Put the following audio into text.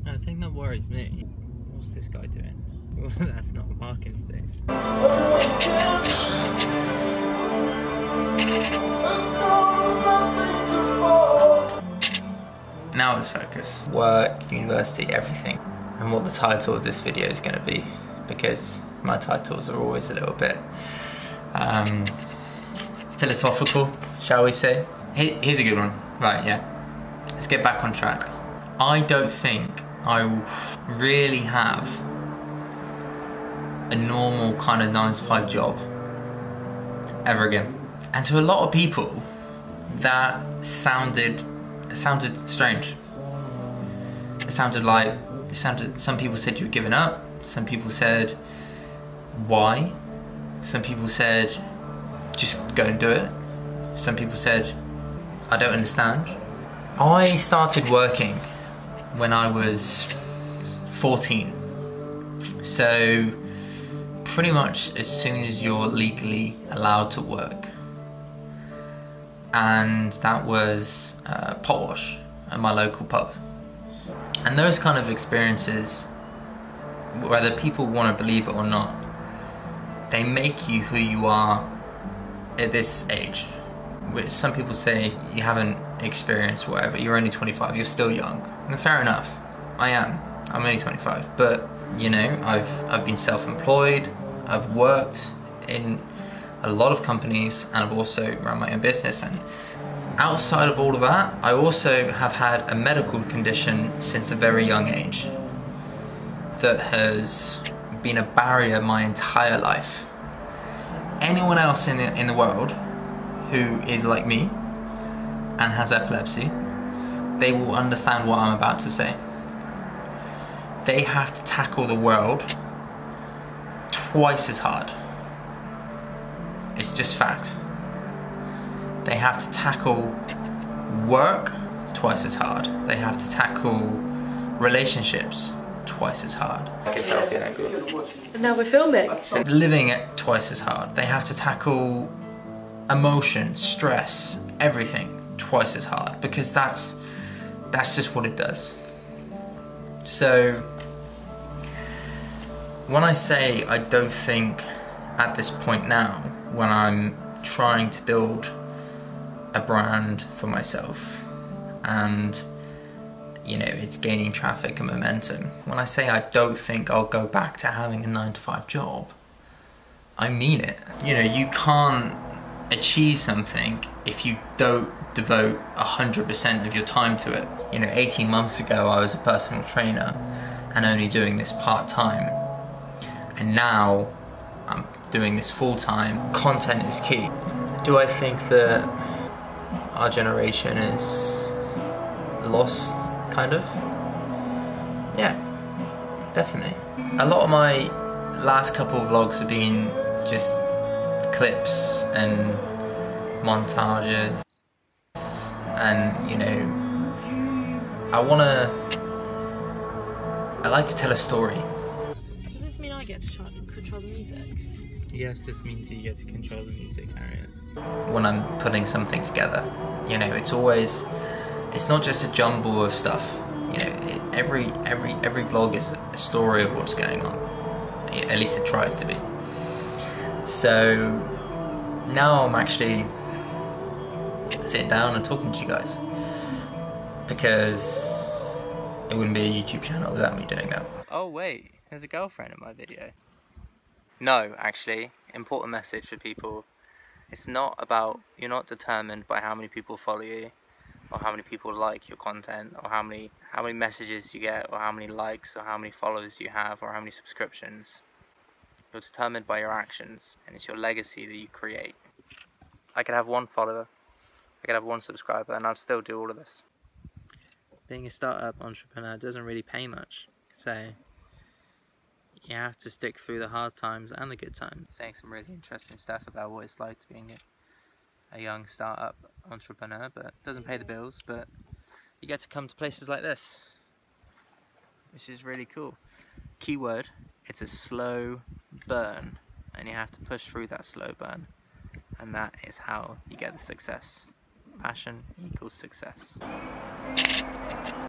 I think that worries me. What's this guy doing? Well, that's not a parking space. Now let's focus. Work, university, everything. And what the title of this video is going to be. Because my titles are always a little bit philosophical, shall we say. Here's a good one. Right, yeah. Let's get back on track. I don't think I will really have a normal kind of 9-to-5 job ever again. And to a lot of people, that sounded strange. Some people said you were giving up. Some people said, why? Some people said, just go and do it. Some people said, I don't understand. I started working when I was 14. So pretty much as soon as you're legally allowed to work. And that was pot wash at my local pub. And those kind of experiences, whether people want to believe it or not, they make you who you are at this age. Which some people say you haven't experienced whatever, you're only 25, you're still young. And fair enough, I'm only 25, but you know, I've been self-employed, I've worked in a lot of companies, and I've also run my own business. And outside of all of that, I also have had a medical condition since a very young age that has been a barrier my entire life. Anyone else in the world who is like me and has epilepsy, they will understand what I'm about to say. They have to tackle the world twice as hard. It's just fact. They have to tackle work twice as hard. They have to tackle relationships twice as hard. And now we're filming. Living it twice as hard. They have to tackle emotion, stress, everything twice as hard, because that's just what it does. So when I say I don't think at this point now, when I'm trying to build a brand for myself and you know it's gaining traffic and momentum, when I say I don't think I'll go back to having a 9-to-5 job, I mean it. You know, you can't achieve something if you don't devote 100% of your time to it. You know, 18 months ago I was a personal trainer and only doing this part-time, and now I'm doing this full-time. Content is key. Do I think that our generation is lost, kind of? Yeah, definitely. A lot of my last couple of vlogs have been just clips and montages, and you know, I like to tell a story. Does this mean I get to control the music? Yes, this means you get to control the music, Harriet. When I'm putting something together, you know, it's not just a jumble of stuff. You know, every vlog is a story of what's going on. At least it tries to be. So now I'm actually sitting down and talking to you guys, because it wouldn't be a YouTube channel without me doing that. Oh wait, there's a girlfriend in my video. No, actually, important message for people. It's not about, you're not determined by how many people follow you, or how many people like your content, or how many messages you get, or how many likes, or how many followers you have, or how many subscriptions. You're determined by your actions, and it's your legacy that you create. I could have 1 follower, I could have 1 subscriber, and I'd still do all of this. Being a startup entrepreneur doesn't really pay much, so you have to stick through the hard times and the good times. Saying some really interesting stuff about what it's like to be a young startup entrepreneur, but it doesn't pay the bills, but you get to come to places like this, which is really cool. Keyword, it's a slow burn, and you have to push through that slow burn, and that is how you get the success. Passion equals success.